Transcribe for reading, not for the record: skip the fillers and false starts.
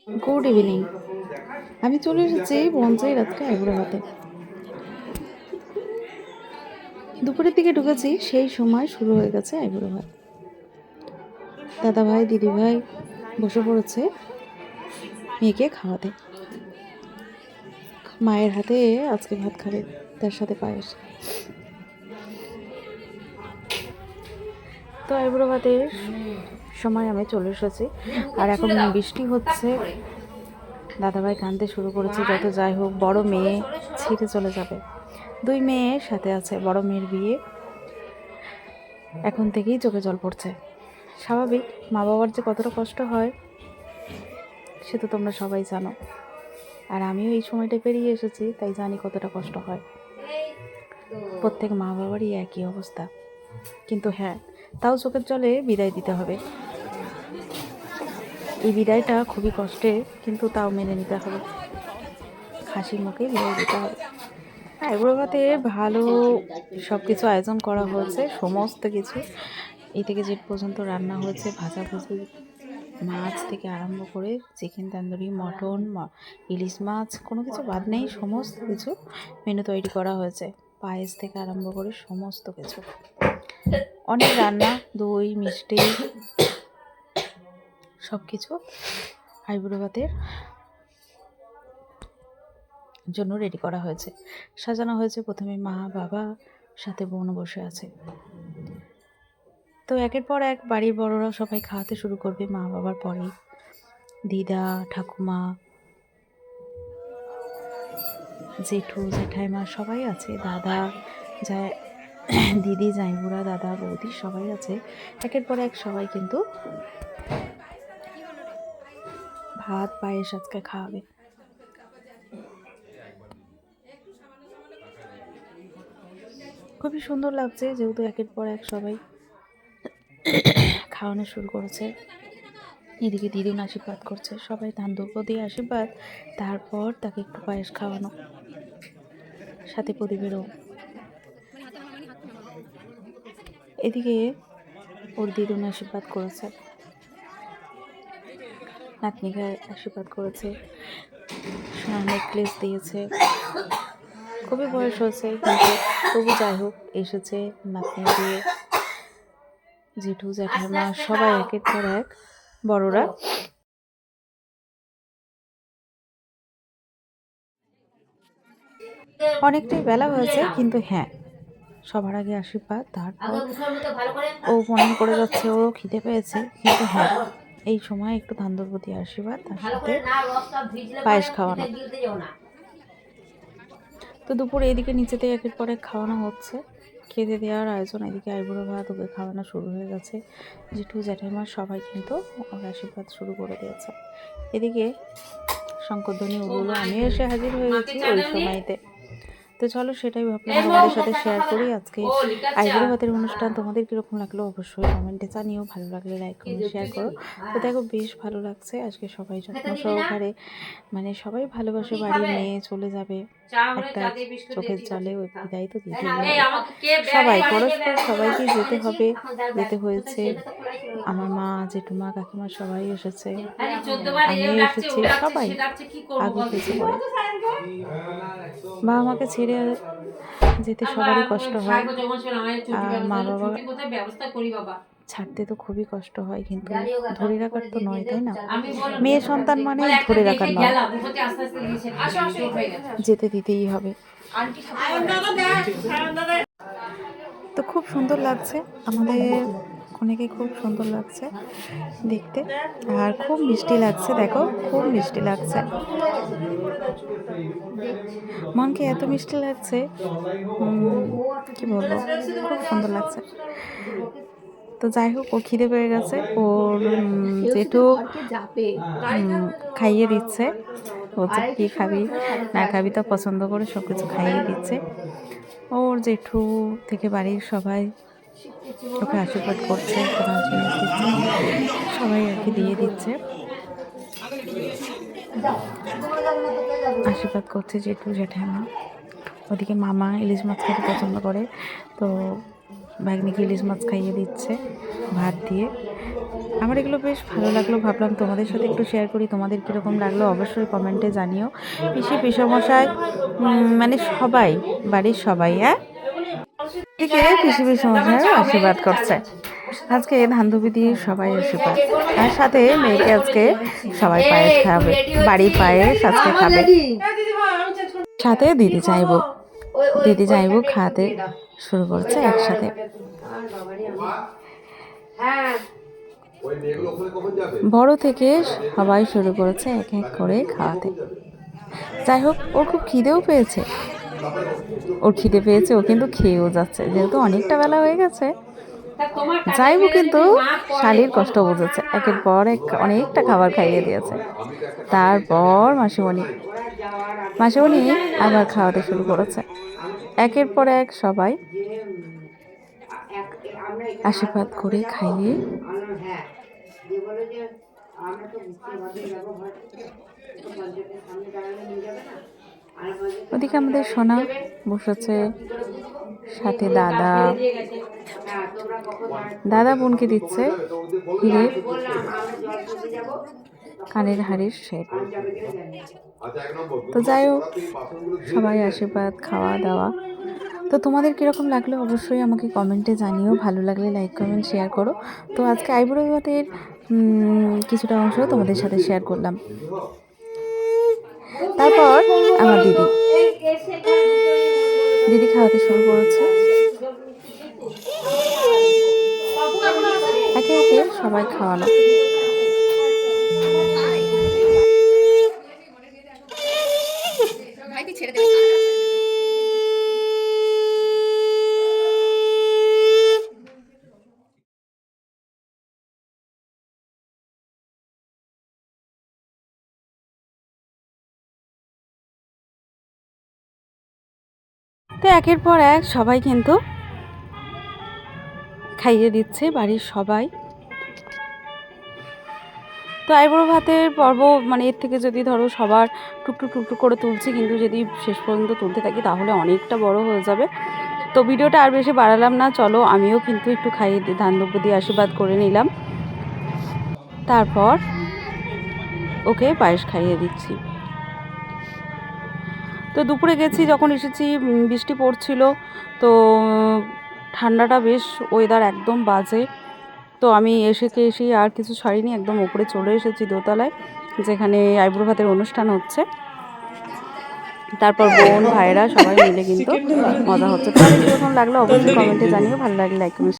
Good evening. আমি চলে এসেছি পঞ্চায়েত আজকে আইবুড়ো ভাতে। দুপুরের দিকে ঢুকেছি, সেই সময় শুরু হয়ে গেছে আইবুড়ো ভাত। দাদা ভাই দিদি ভাই বসে পড়েছে মেয়েকে খাওয়াতে। মায়ের হাতে আজকে ভাত খাবে, তার সাথে পায়েস। তো আইবুড়ো ভাতের সময় আমি চলে এসেছি, আর এখন বৃষ্টি হচ্ছে। দাদাভাই কাঁদতে শুরু করেছে। যত যাই হোক, বড় মেয়ে ছেড়ে চলে যাবে। দুই মেয়ের সাথে আছে, বড় মেয়ের বিয়ে এখন থেকেই চোখে জল পড়ছে। স্বাভাবিক, মা বাবার যে কতটা কষ্ট হয় সে তো তোমরা সবাই জানো, আর আমিও এই সময়টা পেরিয়ে এসেছি, তাই জানি কতটা কষ্ট হয়। প্রত্যেক মা বাবারই একই অবস্থা, কিন্তু হ্যাঁ, তাও চোখের জলে বিদায় দিতে হবে। এই বিদায়টা খুবই কষ্টের, কিন্তু তাও মেনে নিতে হবে, হাসি মুখে বিদায় দিতে হবে। আইবুড়ো ভাতে ভালো সব কিছু আয়োজন করা হয়েছে, সমস্ত কিছু এই থেকে জেড পর্যন্ত রান্না হয়েছে। ভাজাভুজি, মাছ থেকে আরম্ভ করে চিকেন তন্দুরি, মটন, ইলিশ মাছ, কোনো কিছু বাদ নেই, সমস্ত কিছু মেনু তৈরি করা হয়েছে। পায়েস থেকে আরম্ভ করে সমস্ত কিছু, অনেক রান্না, দই মিষ্টি সব কিছু আইবুড়ো ভাতের জন্য রেডি করা হয়েছে। সাজানো হয়েছে, প্রথমে মা বাবা সাথে বোন বসে আছে। তো একের পর এক বাড়ির বড়রা সবাই খাওয়াতে শুরু করবে। মা বাবার পরেই দিদা, ঠাকুমা, জেঠু, জেঠাইমা সবাই আছে, দাদা, যা দিদি, জাইবুড়া, দাদা, বৌদি সবাই আছে। একের পর এক সবাই কিন্তু ভাত পায়েস আজকে খাওয়াবে। খুবই সুন্দর লাগছে, যেহেতু একের পর এক সবাই খাওয়ানো শুরু করেছে। এদিকে দিদুন আশীর্বাদ করছে, সবাই ধান দুর্গ দিয়ে আশীর্বাদ, তারপর তাকে একটু পায়েস খাওয়ানো, সাথে প্রদীপেরও। এদিকে ওর দিদুন আশীর্বাদ করেছে, নাতনিকে আশীর্বাদ করেছে, নেকলেস দিয়েছে। খুবই বয়স হয়েছে, কিন্তু তবু যাই হোক এসেছে নাতনি দিয়ে। জেঠু, জ্যাঠামা সবাই একের পর এক বড়রা। অনেকটাই বেলা হয়েছে, কিন্তু হ্যাঁ, সবার আগে আশীর্বাদ, তারপর ও মনে করে যাচ্ছে ওরও খিদে পেয়েছে, কিন্তু হ্যাঁ, এই সময় একটু ধান্দর প্রতি আশীর্বাদ, তার সাথে পায়েস খাওয়ানো। তো দুপুরে এদিকে নিচেতে একের পর এক খাওয়ানো হচ্ছে, খেতে দেওয়ার আয়োজন। এদিকে আইবুড়ো ভাত ওকে খাওয়ানো শুরু হয়ে গেছে। জেঠু, জ্যাঠাইমা সবাই কিন্তু ওর আশীর্বাদ শুরু করে দিয়েছে। এদিকে শঙ্করধ্বনি উলুলো, আমিও এসে হাজির হয়ে গেছি ওই সময়তে। তো চলো, সেটাই ভাবলাম তোমাদের সাথে শেয়ার করি। আজকে আইবুড়ো ভাতের অনুষ্ঠান তোমাদের কীরকম লাগলো অবশ্যই কমেন্টে জানিও, ভালো লাগলে লাইক কমেন্ট শেয়ার করো। তো দেখো, বেশ ভালো লাগছে আজকে, সবাই যত্ন সহকারে, মানে সবাই ভালোবাসে। বাড়ির মেয়ে চলে যাবে, একটা চোখের জলে ওই বিদায় তো দিতেই হবে। সবাই পরস্পর সবাইকে যেতে হবে, যেতে হয়েছে। আমার মা, জেঠুমা, কাকিমা সবাই এসেছে, আমিও এসেছি, সবাই আগে পিছিয়ে করে। মা আমাকে ছেড়ে যেতে সবারই কষ্ট হয়, আর মা বাবা ছাড়তে তো খুবই কষ্ট হয়, কিন্তু ধরে রাখার তো নয়, তাই না? মেয়ে সন্তান মানে ধরে রাখার নয়, যেতে দিতেই হবে। তো খুব সুন্দর লাগছে, আমাদের অনেকে খুব সুন্দর লাগছে দেখতে, আর খুব মিষ্টি লাগছে। দেখো, খুব মিষ্টি লাগছে, মনকে এত মিষ্টি লাগছে, কি বলবো, খুব সুন্দর লাগছে। তো যাই হোক, ও খিদে পেয়ে গেছে, ওর জেঠু খাইয়ে দিচ্ছে, বলছে কি খাবি না খাবি, তা পছন্দ করে সব কিছু খাইয়ে দিচ্ছে। ওর জেঠু থেকে বাড়ির সবাই ওকে আশীর্বাদ করছে, কোনো জিনিস দিচ্ছে, সবাই আর কি দিয়ে দিচ্ছে, আশীর্বাদ করছে জেঠু, জ্যাঠামা। ওদিকে মামা ইলিশ মাছ খেতে পছন্দ করে, তো ভাগ্নিকে ইলিশ মাছ খাইয়ে দিচ্ছে ভাত দিয়ে। আমার এগুলো বেশ ভালো লাগলো, ভাবলাম তোমাদের সাথে একটু শেয়ার করি। তোমাদের কীরকম লাগলো অবশ্যই কমেন্টে জানিও। পিসি পিসমশাই মানে সবাই, বাড়ির সবাই, হ্যাঁ, এদিকে পিসি পিসমশাই আশীর্বাদ করছে। আজকে ধানধুপি দিয়ে সবাই আশীর্বাদ, আর সাথে মেয়েকে আজকে সবাই পায়েস খাবে, বাড়ির পায়েস আজকে খাবে। সাথে দিদি যাইবো খাতে শুরু করছে একসাথে। বড় থেকে সবাই শুরু করেছে এক এক করে খাওয়াতে। যাই হোক, ওর খুব খিদেও পেয়েছে, ও কিন্তু খেয়েও যাচ্ছে, যেহেতু অনেকটা বেলা হয়ে গেছে। যাইবো কিন্তু শালির কষ্ট বুঝেছে, একের পর এক অনেকটা খাবার খাইয়ে দিয়েছে। তারপর মাসিমণি আবার খাওয়াতে শুরু করেছে। একের পর এক সবাই আশীর্বাদ করে খাইয়ে ওদিকে আমাদের সোনা বসেছে, সাথে দাদা বোনকে দিচ্ছে হিরে কানের হাড়ির সেট। তো যাই হোক, সবাই আশীর্বাদ, খাওয়া দাওয়া। তো তোমাদের কীরকম লাগলো অবশ্যই আমাকে কমেন্টে জানিও, ভালো লাগলে লাইক কমেন্ট শেয়ার করো। তো আজকে আইবুড়ো ভাতের কিছুটা অংশ তোমাদের সাথে শেয়ার করলাম। তারপর আমার দিদি খাওয়াতে শুরু করেছে, একে একে সবাই খাওয়ানো। তো একের পর এক সবাই কিন্তু খাইয়ে দিচ্ছে বাড়ির সবাই। তো আইবুড়ো ভাতের পর্ব মানে এর থেকে যদি ধরো সবার টুকটুক করে তুলছি, কিন্তু যদি শেষ পর্যন্ত তুলতে থাকি তাহলে অনেকটা বড় হয়ে যাবে। তো ভিডিওটা আর বেশি বাড়ালাম না, চলো আমিও কিন্তু একটু খাইয়ে ধানদুব্য দিয়ে আশীর্বাদ করে নিলাম। তারপর ওকে পায়েস খাইয়ে দিচ্ছি। তো দুপুরে গেছি, যখন এসেছি বৃষ্টি পড়ছিল, তো ঠান্ডাটা বেশ, ওয়েদার একদম বাজে। তো আমি এসেই আর কিছু ছাড়িনি, একদম ওপরে চলে এসেছি দোতলায়, যেখানে আইবুড়ো ভাতের অনুষ্ঠান হচ্ছে। তারপর বোন ভাইরা সবাই মিলে কিন্তু মজা হচ্ছে। তোমাদের কীরকম লাগলো অবশ্যই কমেন্টে জানিও, ভালো লাগলে লাইক কমেন্ট